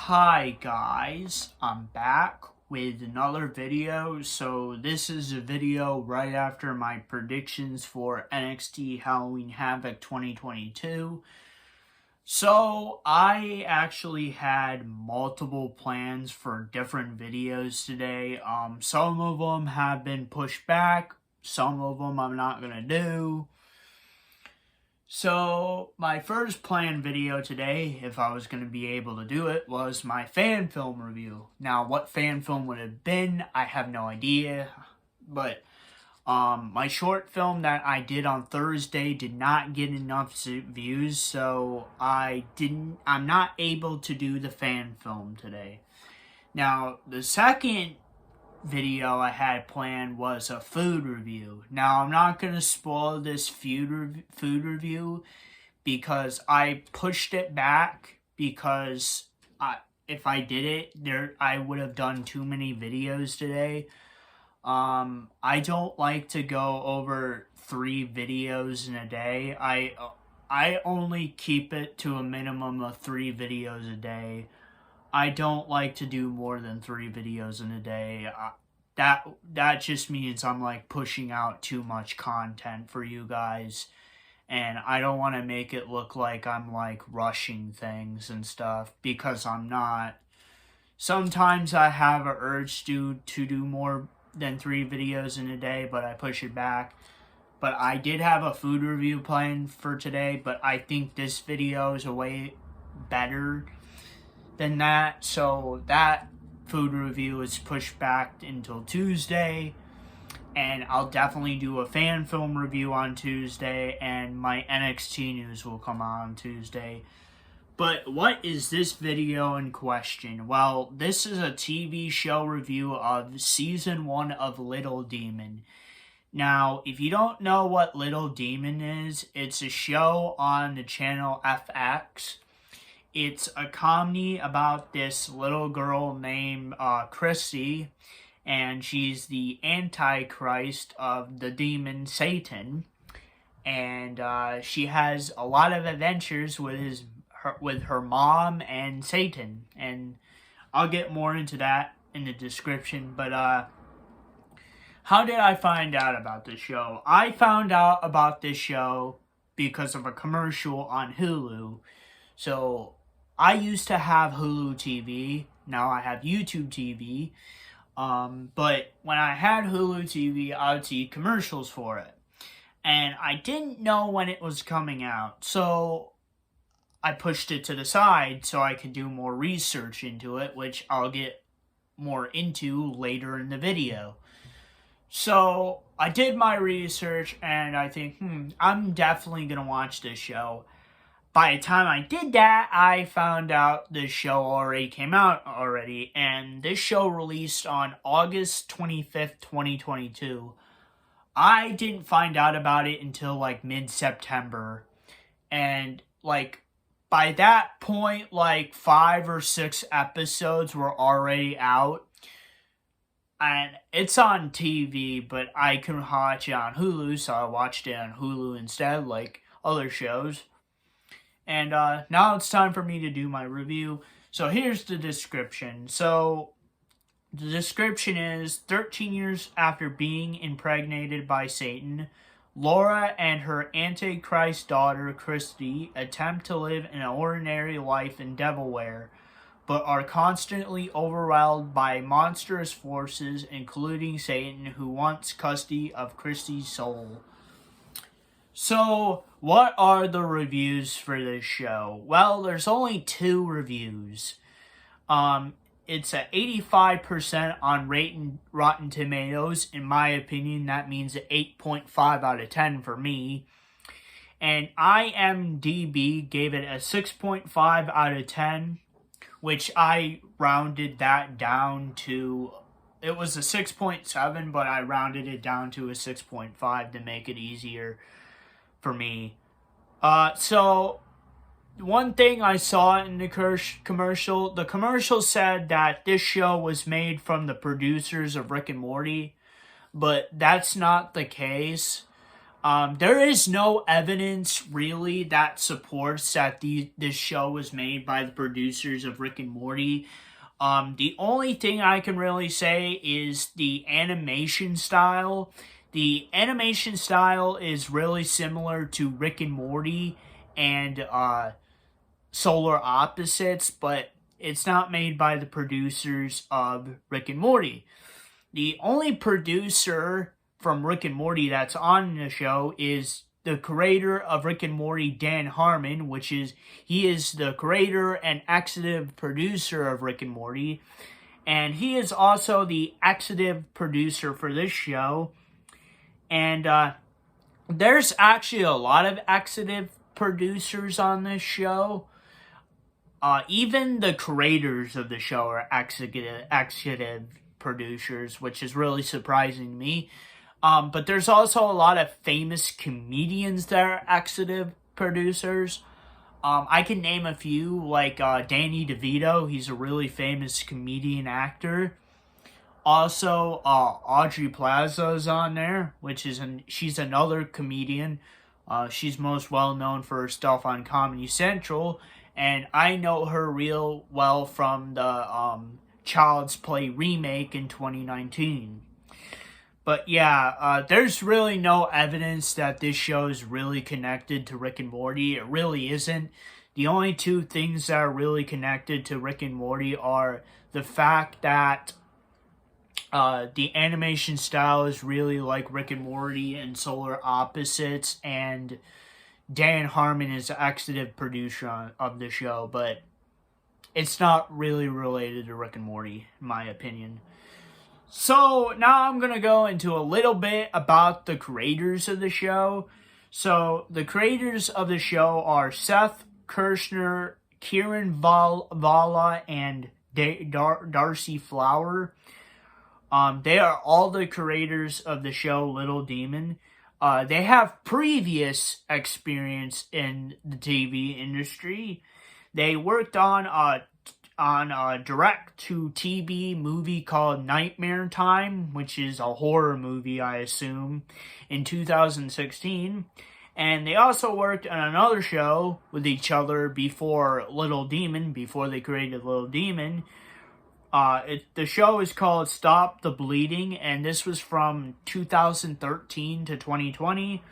Hi guys, I'm back with another video. So this is a video right after my predictions for NXT Halloween Havoc 2022. So I actually had multiple plans for different videos today. Some of them have been pushed back, some of them I'm not gonna do. So, my first planned video today, if I was going to be able to do it, was my fan film review. Now, what fan film would have been, I have no idea. But, my short film that I did on Thursday did not get enough views, so I'm not able to do the fan film today. Now, the second video I had planned was a food review. Now, I'm not going to spoil this food review because I pushed it back because if I did it, I would have done too many videos today. I don't like to go over 3 videos in a day. I only keep it to a minimum of 3 videos a day. I don't like to do more than 3 videos in a day. That just means I'm like pushing out too much content for you guys, and I don't want to make it look like I'm like rushing things and stuff, because I'm not. Sometimes I have an urge to do more than 3 videos in a day, but I push it back. But I did have a food review planned for today, but I think this video is a way better than that, so that food review is pushed back until Tuesday, and I'll definitely do a fan film review on Tuesday, and my NXT news will come out on Tuesday. But what is this video in question? Well, this is a TV show review of Season 1 of Little Demon. Now, if you don't know what Little Demon is, it's a show on the channel FX. It's a comedy about this little girl named Christy, and she's the Antichrist of the demon Satan, and she has a lot of adventures with her mom and Satan, and I'll get more into that in the description. But how did I find out about this show? I found out about this show because of a commercial on Hulu. So I used to have Hulu TV. Now I have YouTube TV. But when I had Hulu TV, I would see commercials for it. And I didn't know when it was coming out. So I pushed it to the side so I could do more research into it, which I'll get more into later in the video. So I did my research, and I think, I'm definitely going to watch this show. By the time I did that, I found out the show already came out already, and this show released on August 25th, 2022. I didn't find out about it until like mid-September, and like by that point, like 5 or 6 episodes were already out, and it's on TV, but I couldn't watch it on Hulu, so I watched it on Hulu instead, like other shows. And now it's time for me to do my review. So here's the description. So the description is 13 years after being impregnated by Satan, Laura and her Antichrist daughter Christy attempt to live an ordinary life in Devilware, but are constantly overwhelmed by monstrous forces, including Satan, who wants custody of Christy's soul. So, what are the reviews for this show? Well, there's only 2 reviews. It's at 85% on Rotten Tomatoes. In my opinion, that means an 8.5 out of 10 for me. And IMDb gave it a 6.5 out of 10, which I rounded that down to... It was a 6.7, but I rounded it down to a 6.5 to make it easier for me. So one thing I saw in the commercial said that this show was made from the producers of Rick and Morty, but that's not the case. There is no evidence really that supports that this show was made by the producers of Rick and Morty. The only thing I can really say is the animation style. The animation style is really similar to Rick and Morty and Solar Opposites, but it's not made by the producers of Rick and Morty. The only producer from Rick and Morty that's on the show is the creator of Rick and Morty, Dan Harmon, he is the creator and executive producer of Rick and Morty, and he is also the executive producer for this show. And there's actually a lot of executive producers on this show. Even the creators of the show are executive producers, which is really surprising to me. But there's also a lot of famous comedians that are executive producers. I can name a few, like Danny DeVito. He's a really famous comedian actor. Also, Aubrey Plaza is on there, she's another comedian. She's most well known for her stuff on Comedy Central, and I know her real well from the Child's Play remake in 2019. But yeah, there's really no evidence that this show is really connected to Rick and Morty. It really isn't. The only two things that are really connected to Rick and Morty are the fact that the animation style is really like Rick and Morty and Solar Opposites, and Dan Harmon is the executive producer of the show, but it's not really related to Rick and Morty, in my opinion. So now I'm going to go into a little bit about the creators of the show. So the creators of the show are Seth Kirshner, Kieran Valla, and Darcy Flower. They are all the creators of the show Little Demon. They have previous experience in the TV industry. They worked on a direct-to-TV movie called Nightmare Time, which is a horror movie, I assume, in 2016. And they also worked on another show with each other before Little Demon, before they created Little Demon. The show is called Stop the Bleeding, and this was from 2013 to 2020.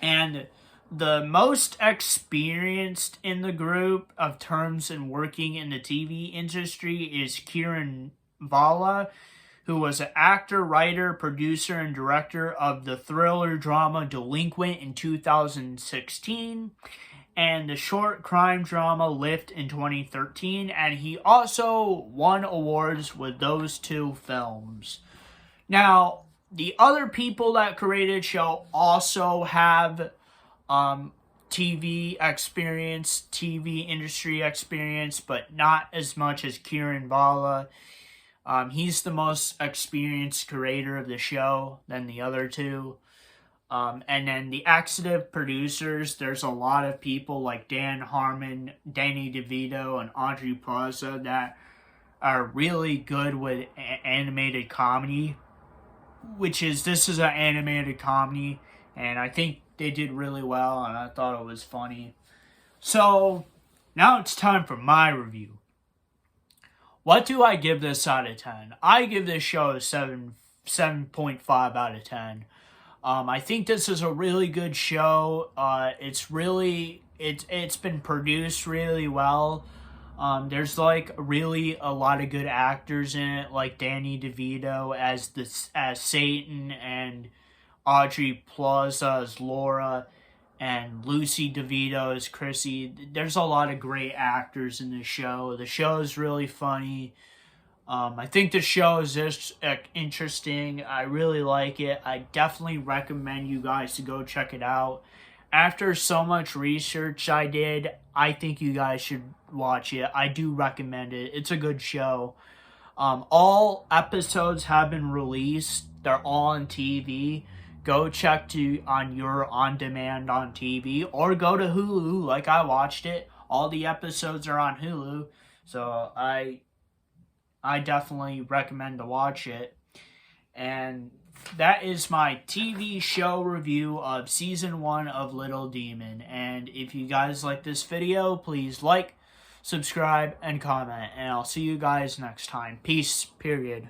And the most experienced in the group of terms and working in the TV industry is Kieran Valla, who was an actor, writer, producer, and director of the thriller drama Delinquent in 2016 and the short crime drama Lift in 2013, and he also won awards with those two films. Now, the other people that created the show also have TV experience, TV industry experience, but not as much as Kieran Valla. He's the most experienced creator of the show than the other two. And then the executive producers, there's a lot of people like Dan Harmon, Danny DeVito, and Aubrey Plaza that are really good with animated comedy. This is an animated comedy, and I think they did really well, and I thought it was funny. So, now it's time for my review. What do I give this out of 10? I give this show a 7.5 out of 10. I think this is a really good show. It's been produced really well. There's like really a lot of good actors in it, like Danny DeVito as Satan, and Aubrey Plaza as Laura, and Lucy DeVito as Chrissy. There's a lot of great actors in the show. The show is really funny. I think the show is just interesting. I really like it. I definitely recommend you guys to go check it out. After so much research I did, I think you guys should watch it. I do recommend it. It's a good show. All episodes have been released. They're all on TV. Go check on your on-demand on TV, or go to Hulu like I watched it. All the episodes are on Hulu, so I definitely recommend to watch it. And that is my TV show review of Season 1 of Little Demon. And if you guys like this video, please like, subscribe, and comment. And I'll see you guys next time. Peace, period.